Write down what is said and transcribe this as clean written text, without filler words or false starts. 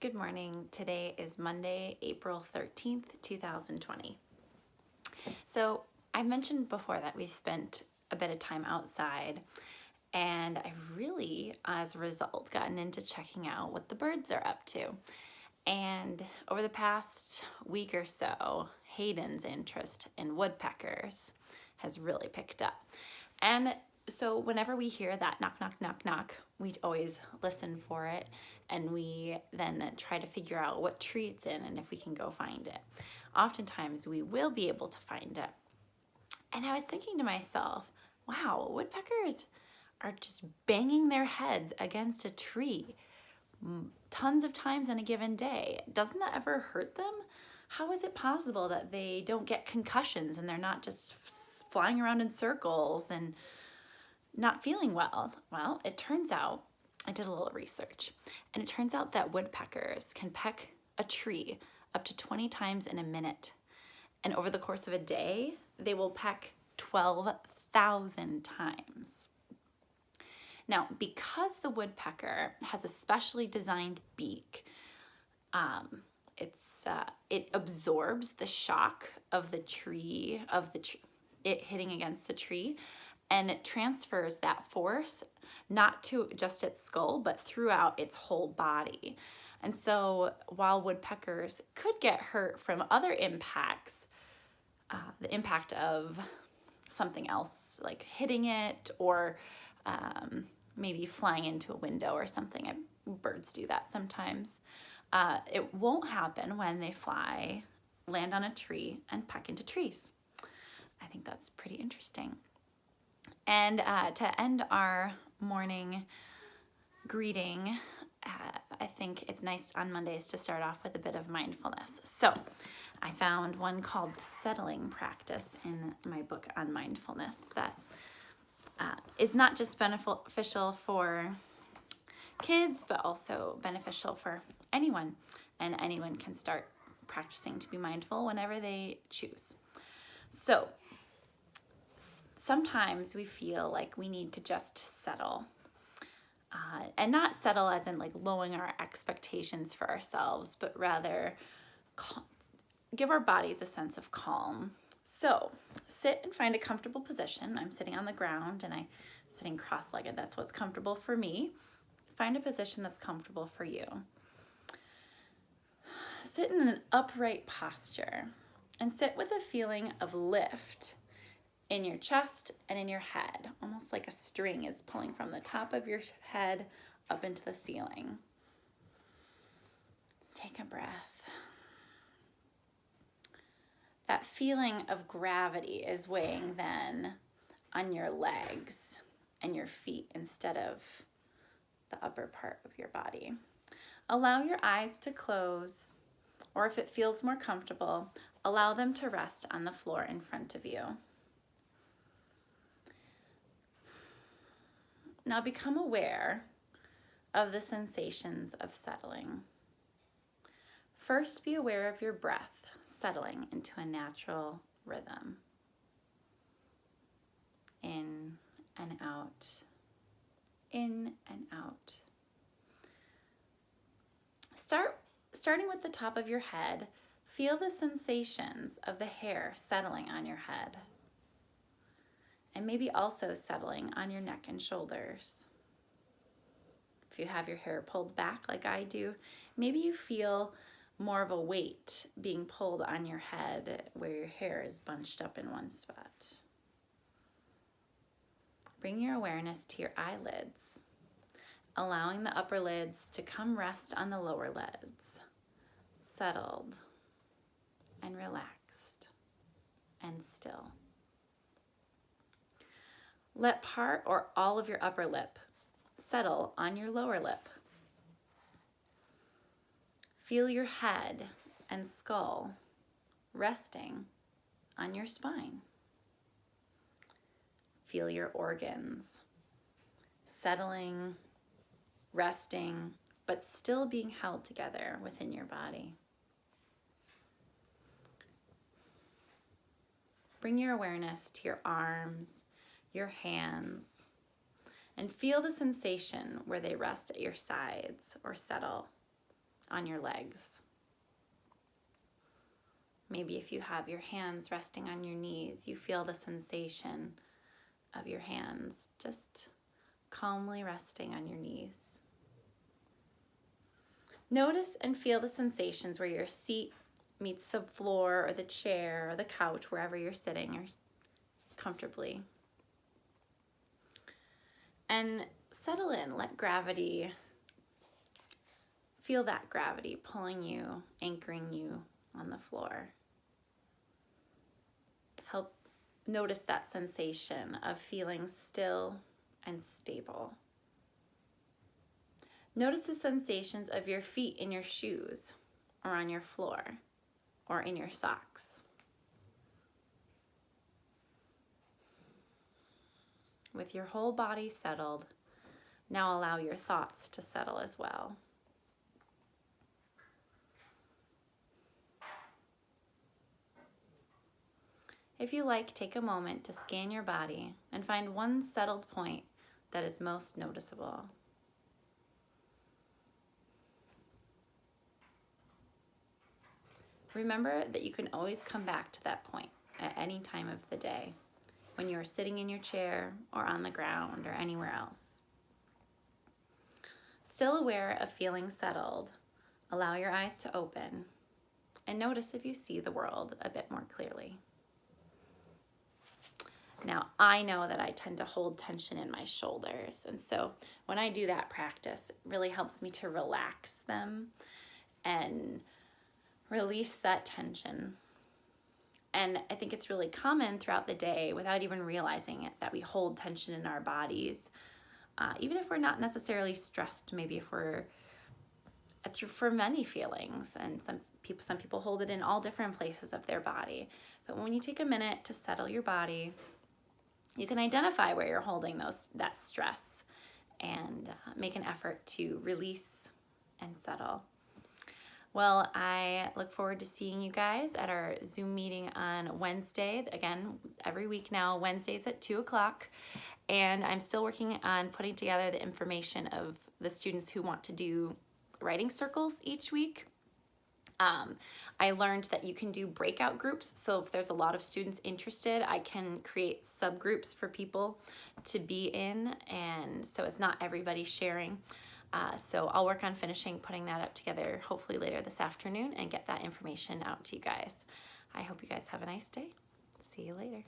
Good morning. Today is Monday, April 13th, 2020. So I mentioned before that we spent a bit of time outside, and I've really, as a result, gotten into checking out what the birds are up to. And over the past week or so, Hayden's interest in woodpeckers has really picked up. And so whenever we hear that knock, knock, knock, knock, we always listen for it, and we then try to figure out what tree it's in and if we can go find it. Oftentimes we will be able to find it. And I was thinking to myself, wow, woodpeckers are just banging their heads against a tree tons of times in a given day. Doesn't that ever hurt them? How is it possible that they don't get concussions and they're not just flying around in circles and not feeling well? Well, it turns out, I did a little research, and it turns out that woodpeckers can peck a tree up to 20 times in a minute. And over the course of a day, they will peck 12,000 times. Now, because the woodpecker has a specially designed beak, it absorbs the shock of it hitting against the tree, and it transfers that force not to just its skull, but throughout its whole body. And so while woodpeckers could get hurt from other impacts, the impact of something else like hitting it or maybe flying into a window or something. Birds do that sometimes. It won't happen when they fly, land on a tree, and peck into trees. I think that's pretty interesting. And to end our morning greeting, I think it's nice on Mondays to start off with a bit of mindfulness. So I found one called the settling practice in my book on mindfulness that is not just beneficial for kids, but also beneficial for anyone. And anyone can start practicing to be mindful whenever they choose. So sometimes we feel like we need to just settle. And not settle as in like lowering our expectations for ourselves, but rather give our bodies a sense of calm. So sit and find a comfortable position. I'm sitting on the ground and I'm sitting cross-legged. That's what's comfortable for me. Find a position that's comfortable for you. Sit in an upright posture and sit with a feeling of lift in your chest and in your head, almost like a string is pulling from the top of your head up into the ceiling. Take a breath. That feeling of gravity is weighing then on your legs and your feet instead of the upper part of your body. Allow your eyes to close, or if it feels more comfortable, allow them to rest on the floor in front of you. Now become aware of the sensations of settling. First, be aware of your breath settling into a natural rhythm. In and out. In and out. Starting with the top of your head, feel the sensations of the hair settling on your head. And maybe also settling on your neck and shoulders. If you have your hair pulled back like I do, maybe you feel more of a weight being pulled on your head where your hair is bunched up in one spot. Bring your awareness to your eyelids, allowing the upper lids to come rest on the lower lids, settled and relaxed and still. Let part or all of your upper lip settle on your lower lip. Feel your head and skull resting on your spine. Feel your organs settling, resting, but still being held together within your body. Bring your awareness to your arms, your hands, and feel the sensation where they rest at your sides or settle on your legs. Maybe if you have your hands resting on your knees, you feel the sensation of your hands just calmly resting on your knees. Notice and feel the sensations where your seat meets the floor or the chair or the couch, wherever you're sitting or comfortably. And settle in, let gravity, feel that gravity pulling you, anchoring you on the floor. Help notice that sensation of feeling still and stable. Notice the sensations of your feet in your shoes or on your floor or in your socks. With your whole body settled, now allow your thoughts to settle as well. If you like, take a moment to scan your body and find one settled point that is most noticeable. Remember that you can always come back to that point at any time of the day, when you are sitting in your chair or on the ground or anywhere else. Still aware of feeling settled, allow your eyes to open and notice if you see the world a bit more clearly. Now, I know that I tend to hold tension in my shoulders, and so when I do that practice, it really helps me to relax them and release that tension. And I think it's really common throughout the day, without even realizing it, that we hold tension in our bodies, even if we're not necessarily stressed. Maybe if we're for many feelings, and some people hold it in all different places of their body. But when you take a minute to settle your body, you can identify where you're holding that stress and make an effort to release and settle. Well, I look forward to seeing you guys at our Zoom meeting on Wednesday. Again, every week now, Wednesdays at 2 o'clock. And I'm still working on putting together the information of the students who want to do writing circles each week. I learned that you can do breakout groups. So if there's a lot of students interested, I can create subgroups for people to be in. And so it's not everybody sharing. So I'll work on putting that up together, hopefully later this afternoon, and get that information out to you guys. I hope you guys have a nice day. See you later.